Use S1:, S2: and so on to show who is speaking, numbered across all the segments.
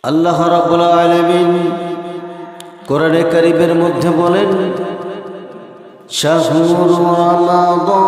S1: আল্লাহ রাব্বুল আলামিন কোরআনে কারীমের মধ্যে বলেন, শাহরু রমাদানাল্লাযী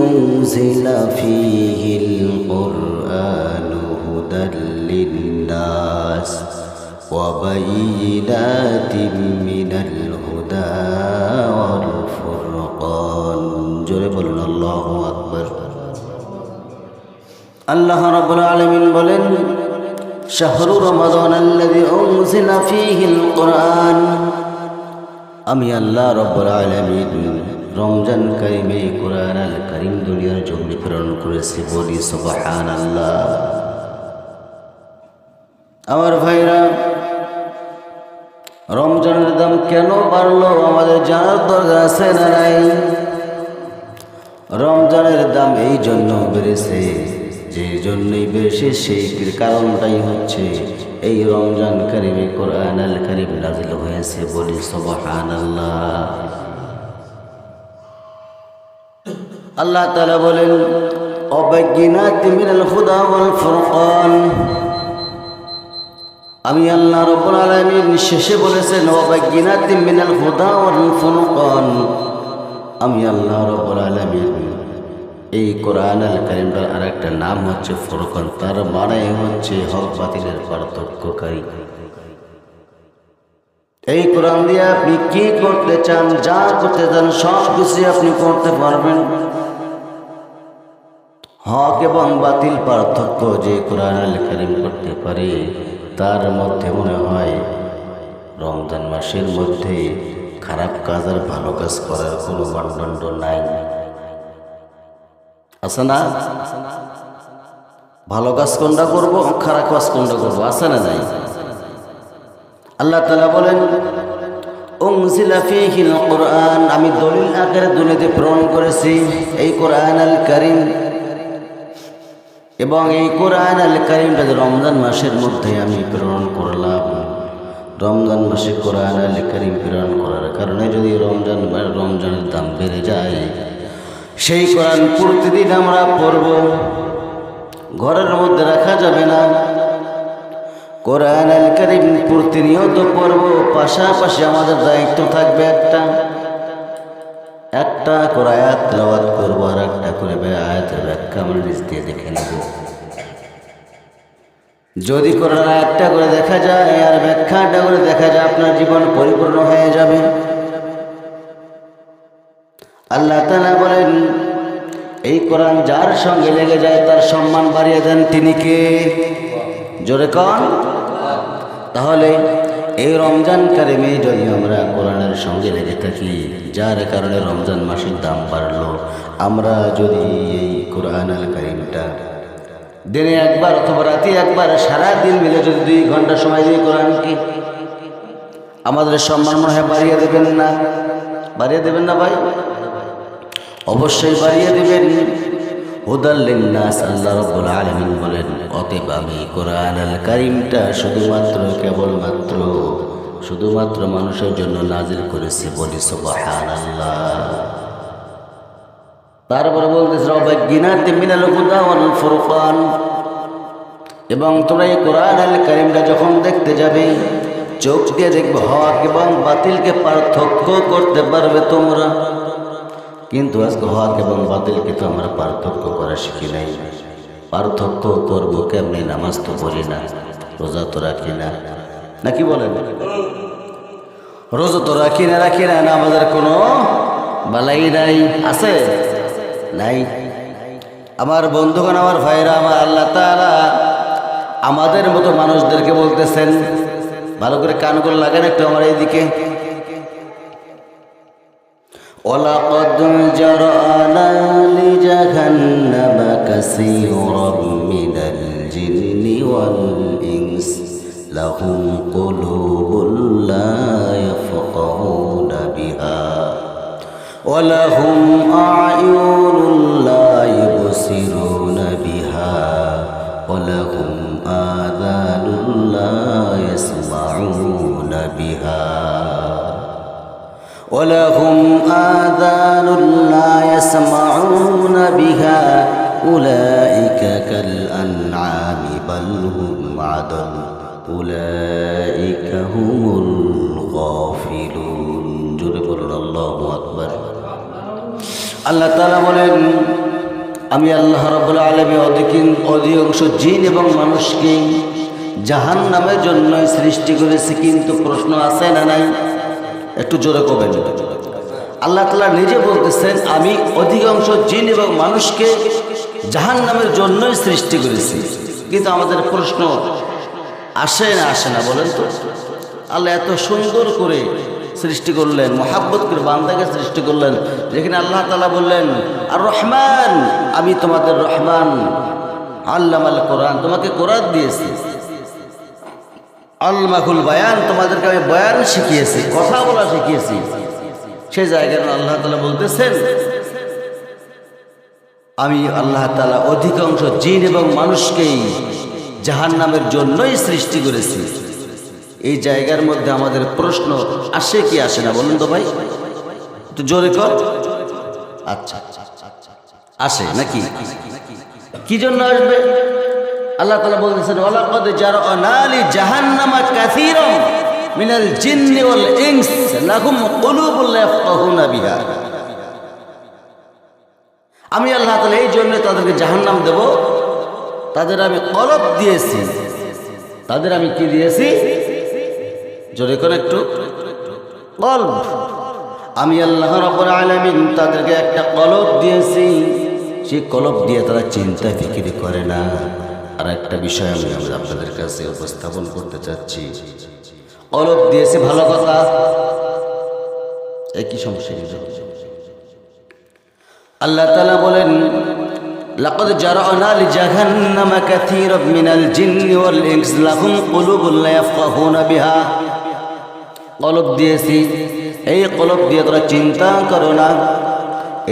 S1: উনজিলা ফীহিল কুরআনু হুদাল লিন্নাস ওয়া বায়িনাতিম মিনাল হুদা ওয়াল ফুরকান। জোরে বলুন আল্লাহু আকবার। আল্লাহ রাব্বুল আলামিন বলেন, শাহরু রমাদানাল্লাযী উনজিলা ফীহিল কুরআন। আমি আল্লাহ রাব্বুল আলামিন রমজান কারিমে কুরআন আল কারীম দুনিয়ার জন্য প্রেরণ করেছি। বলি সুবহানাল্লাহ। আমার ভাইরা, রমজানের দাম কেন বাড়লো আমাদের জানার দরকার আছে না নাই? রমজানের দাম এই জন্য বেড়েছে, যে জন্যই বেশি সেই কারণটাই হচ্ছে এই রমজান কারিমে কুরআন আল কারীম নাযিল হয়েছে। বলি সুবহানাল্লাহ। আল্লাহ তাআলা বলেন, ওয়াবায়িনাতিম মিনাল হুদা ওয়াল ফুরকান। আমি আল্লাহ রাব্বুল আলামিন শেষে বলেছেন, ওয়াবায়িনাতিম মিনাল হুদা ওয়াল ফুরকান। আমি আল্লাহ রাব্বুল আলামিন এই কোরআন আল কারীমটার আরেকটা নাম হচ্ছে ফুরকান। তার মানে হচ্ছে হক বাতিলের পার্থক্যকারী। এই কোরআন দিয়ে আপনি কি করতে চান, যা করতে চান সব কিছু আপনি করতে পারবেন। হক এবং বাতিল পার্থক্য যে কোরআন আল কারীম করতে পারে, তার মধ্যে মনে হয় রমজান মাসের মধ্যে খারাপ কাজ আর ভালো কাজ করার কোনো মানদণ্ড নাই। আছে না? ভালো কাজ কোনটা করবো, খারাপ কাজ কোনটা করবো, আছে না নাই? আল্লাহ তাআলা বলেন, উনজিলা ফীহিল কুরআন। আমি দলিল আকারে দুনিয়াতে প্রেরণ করেছি এই কোরআন আল কারীম। এবং এই কোরআন আল কারীমটা রমজান মাসের মধ্যে আমি প্রেরণ করলাম। রমজান মাসে কোরআন আল কারীম প্রেরণ করার কারণে যদি রমজানের দাম বেড়ে যায়, সেই কোরআন প্রতিদিন আমরা পড়ব, ঘরের মধ্যে রাখা যাবে না। কোরআন আল কারীম প্রতিনিয়ত পড়ব, পাশাপাশি আমাদের দায়িত্ব থাকবে একটা করে আয়াত তেলাওয়াত করবো, আর একটা করে আয়াতের ব্যাখ্যা আমরা নিজ দিয়ে দেখে নেব। যদি কোরআন একটা করে দেখা যায় আর ব্যাখ্যাটা করে দেখা যায়, আপনার জীবন পরিপূর্ণ হয়ে যাবে। আল্লাহ তাআলা বলেন, এই কোরআন যার সঙ্গে লেগে যায় তার সম্মান বাড়িয়ে দেন। তিনি কে? জোরে কন। তাহলে এই রমজান কারিমে যদি আমরা কোরআনের সঙ্গে লেগে থাকি, যার কারণে রমজান মাসের দাম বাড়লো, আমরা যদি এই কোরআন আল কারীমটা দিনে একবার অথবা রাতে একবার সারাদিন মিলে যদি 2 ঘন্টা সময় দিয়ে কোরআনকে, আমাদের সম্মান মনে হয় বাড়িয়ে দেবেন না? বাড়িয়ে দেবেন না ভাই? অবশ্যই বাড়িয়ে দেবেন। হুদাল লিন্নাস। আল্লাহ রাব্বুল আলামিন বলেন, অতএব আমি কোরআন আল কারীমটা শুধুমাত্র মানুষের জন্য নাজিল করেছি। বলি সুবহানাল্লাহ। তারপরে বলতেছে, ওয়াবায়িনাতিম মিনাল হুদা ওয়াল ফুরকান। এবং তোমরা এই কোরআন আল কারীমটা যখন দেখতে যাবে, চোখ দিয়ে দেখবে, হক এবং বাতিলকে পার্থক্য করতে পারবে তোমরা। কিন্তু আজকে হক এবং বাতিলকে তো আমরা পার্থক্য করা শিখি নাই। পার্থক্য করবো কেমনি? নামাজ তো পড়ি না, রোজা তো রাখি না, নাকি বলেন? রোজা তো রাখি না, আমাদের কোনো বালাই নাই, আছে নাই? আমার বন্ধুগণ, আমার ভাইরা, আমার আল্লাহ তাআলা আমাদের মতো মানুষদেরকে বলতেছেন, ভালো করে কানগুলো লাগান একটু আমার এইদিকে। ওয়ালাকাদ জারআনা লিজাহান্নামা কাসীরাম মিনাল জিন্নি ওয়াল ইনস লাহুম কুলুবুন লা ইয়াফকাহুনা বিহা ওয়া লাহুম আ'য়ুনুন লা ইবসিরুনা বিহা ওয়া লাহুম আযানুন লা ইয়াসমাউনা বিহা ولهم آذان لا يسمعون بها أولئك كالأنعام بل هم عدل أولئك هم الغافلون জোরে বলুন আল্লাহু আকবার। আল্লাহ তাআলা বলেন, আমি আল্লাহ রাব্বুল আলামিন অধিকাংশ জিন এবং মানুষকে জাহান্নামের জন্য সৃষ্টি করেছি। কিন্তু প্রশ্ন আছে না নাই? একটু জোরে কবেন। আল্লাহ তাআলা নিজে বলতেছেন, আমি অধিকাংশ জিন এবং মানুষকে জাহান্নামের জন্যই সৃষ্টি করেছি। কিন্তু আমাদের প্রশ্ন আসে না বলেন তো? আল্লাহ এত সুন্দর করে সৃষ্টি করলেন, মহাব্বত করে বান্দাকে সৃষ্টি করলেন, যেখানে আল্লাহ তাআলা বললেন আর রহমান, আমি তোমাদের রহমান, আল্লামাল কোরআন, তোমাকে কোরআন দিয়েছি, আল্লামাকুল বায়ান, তোমাদেরকে আমি বয়ান শিখিয়েছি, কথা বলা শিখিয়েছি। সেই জায়গায় আল্লাহ তাআলা বলতেছেন, আমি আল্লাহ তাআলা অধিকাংশ জিন এবং মানুষকেই জাহান্নামের জন্যই সৃষ্টি করেছি। এই জায়গার মধ্যে আমাদের প্রশ্ন আসে কি আসে না বলুন তো ভাই? একটু জোরে কর। আচ্ছা, আসে নাকি? কি জন্য আসবে? আল্লাহ তাআলা বলতেছেন, ওয়ালাকাদ জারআনা লি জাহান্নামা কাসীরাম মিনাল জিন্নি ওয়াল ইনস লাহুম কুলুবুন লা ইয়াফকাহুনা বিহা। আমি আল্লাহ তাআলা এই জন্য তাদেরকে জাহান্নাম দেব, তাদের আমি কলব দিয়েছি। তাদের আমি কি দিয়েছি? জোরে করে একটু। কলব। আমি আল্লাহ রাব্বুল আলামিন তাদেরকে একটা কলব দিয়েছি, সেই কলব দিয়ে তারা চিন্তা ফিকির করে না। আর একটা বিষয় আমি আপনাদের কাছে উপস্থাপন করতে চাচ্ছি। কলব দিয়েছি ভালো কথা, একই সমস্যা। আল্লাহ তাআলা বলেন, লাকাদ জারআনা লি জাহান্নামা কাসীরাম মিনাল জিন্নি ওয়াল ইনস লাহুম কুলুবুন লা ইয়াফকাহুনা বিহা। কলব দিয়েছি, এই কলব দিয়ে তোরা চিন্তা করো না।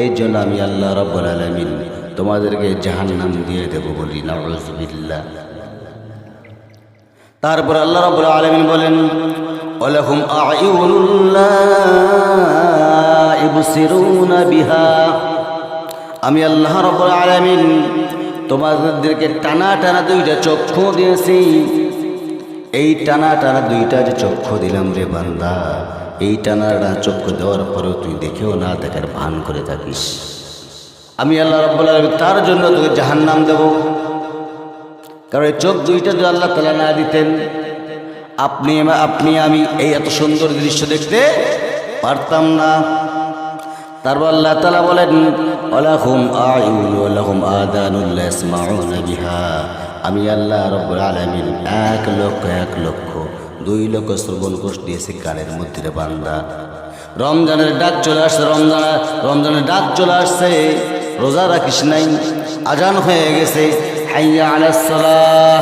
S1: এই জন্য আমি আল্লাহ রাব্বুল আলামিন তোমাদেরকে জাহান্নাম দিয়ে দেব বলি, নাউযুবিল্লাহ। তারপর আল্লাহ রাব্বুল আলামিন বলেন, ওয়ালাহুম আ'য়ুনুন লা ইবসিরুনা বিহা। আমি আল্লাহ রাব্বুল আলামিন তোমাদেরকে টানা টানা দুইটা চক্ষু দিয়েছি। এই টানা টানা দুইটা যে চক্ষু দিলাম রে বান্দা, এই টানা টানা চক্ষু দেওয়ার পরেও তুই দেখেও না দেখার ভান করে থাকিস, আমি আল্লাহ রাব্বুল আলামিন তার জন্য তোকে জাহান্নাম দেব। কারণ এই চোখ দুইটা যদি আল্লাহ তাআলা না দিতেন, আপনি আমি এই এত সুন্দর দৃশ্য দেখতে পারতাম না। তারপর আল্লাহ তাআলা বলেন, ওয়ালাহুম আ'য়ুন ওয়ালাহুম আযানুন লা ইয়াসমাউনা বিহা। আমি আল্লাহ রাব্বুল আলামিন 1 লক্ষ 2 লক্ষ শ্রবণ কোষ দিয়েছি কানের মধ্যে রে বান্দা। রমজানের ডাক চলে আসছে, রমজানের ডাক চলে আসছে, রোজা রাখিস নাই, আজান হয়ে গেছে, হাইয়া আলাস সালাহ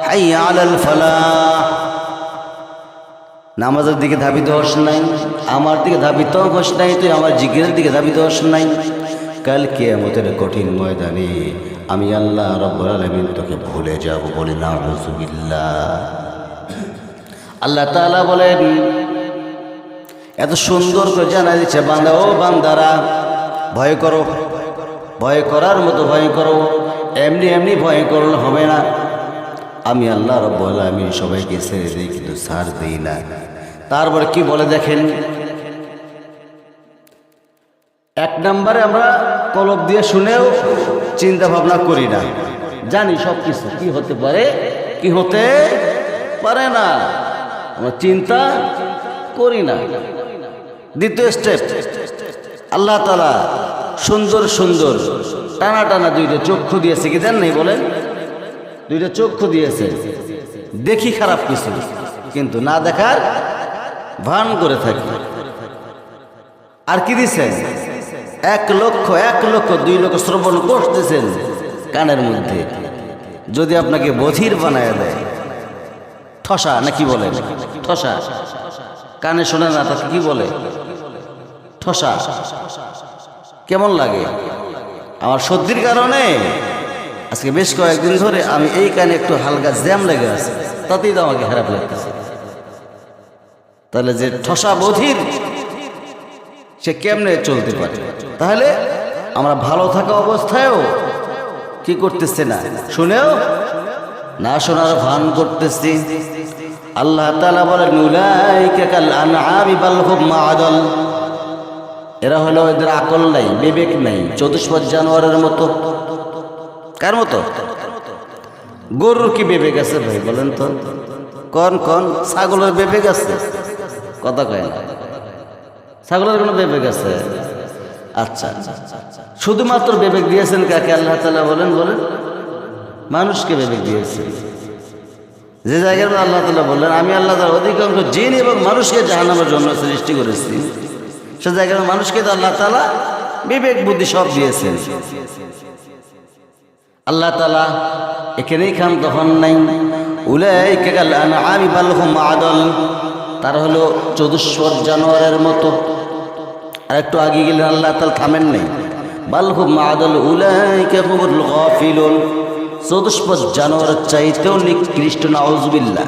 S1: হাইয়া আলাল ফালাহ। নামাজের দিকে ধাবিত হস নাই, আমার দিকে ধাবিত হস নাই, তুই আমার জিকিরের দিকে ধাবিত হস নাই। কাল কিয়ামতের কঠিন ময়দানে আমি আল্লাহ রাব্বুল আলামিন তোকে ভুলে যাব বলে, নাউযুবিল্লাহ। আল্লাহ তাআলা বলেন, এত সুন্দর করে জানা দিচ্ছে, বান্দা ও বান্দারা ভয় করো, ভয় করার মতো ভয় করো, এমনি ভয় করলে হবে না। আমি আল্লাহ রাব্বুল আলামিন সবাইকে ছেড়ে দিই, কিন্তু ছাড় দিই না। তারপরে কি বলে দেখেন, 1 নম্বরে আমরা কলব দিয়ে শুনেও চিন্তা ভাবনা করি না, জানি সব কিছু কি হতে পারে কি হতে পারে না, আমরা চিন্তা করি না। দ্বিতীয় স্টেপ, আল্লাহ তাআলা সুন্দর সুন্দর টানা টানা 2টা চক্ষু দিয়েছে, কি দেন নাই বলেন? 2টা চক্ষু দিয়েছে, দেখি খারাপ কিছু, কিন্তু না দেখার ভান করে থাকি। আর কি দিছেন? 1 লক্ষ 2 লক্ষ শ্রবণ কোষ দিয়েছেন কানের মধ্যে। যদি আপনাকে বধির বানায় দেয়, ঠসা না কি বলে, ঠসা, কানে শোনে না তাকে কি বলে? ঠসা। কেমন লাগে? আমার সর্দির কারণে আজকে বেশ কয়েকদিন ধরে আমি এই কানে একটু হালকা জ্যাম লেগে আছে, তাতেই তো আমাকে খারাপ লাগতেছে। তাহলে যে ঠসা বধির, সে কেমনে চলতে পারে? তাহলে আমরা ভালো থাকা অবস্থায়ও কি করতেছে না, শুনেও না শোনার ভান করতেছি। আল্লাহ তাআলা বলেন উলাইকা কাল আনআমি বাল হুম আদাল, এরা হলো এদের আকল নাই, বিবেক নাই, চতুষ্পদ জানোয়ারের মতো। কার মতো? গরুর কি বিবেক আছে ভাই বলেন তো? কোন কোন ছাগলের বিবেক আছে? কথা কয় না। ছাগলের কোনো বিবেক আছে? আচ্ছা, শুধুমাত্র বিবেক দিয়েছেন কাকে? আল্লাহ তাআলা বলেন বলেন মানুষকে বিবেক দিয়েছেন। যে জায়গায় আল্লাহ তাআলা বললেন আমি আল্লাহ তাআলা অধিকাংশ জিন এবং মানুষকে জাহান্নামের জন্য সৃষ্টি করেছি, সে জায়গায় মানুষকে তো আল্লাহ তাআলা বিবেক বুদ্ধি সব দিয়েছেন। আল্লাহ তাআলা এখানেই ক্ষান্ত হন নাই। উলাইকা কাল আনআমি বাল হুম আদাল, তারা হলো চতুষ্পদ জানোয়ারের মতো। আর একটু আগে গেলেন আল্লাহ তাআলা থামেন নাই, বাল হুম আদাল উলাইকা হুমুল গাফিলুন, চতুষ্পদ জানোয়ারের চাইতেও নিকৃষ্ট, নাউযুবিল্লাহ।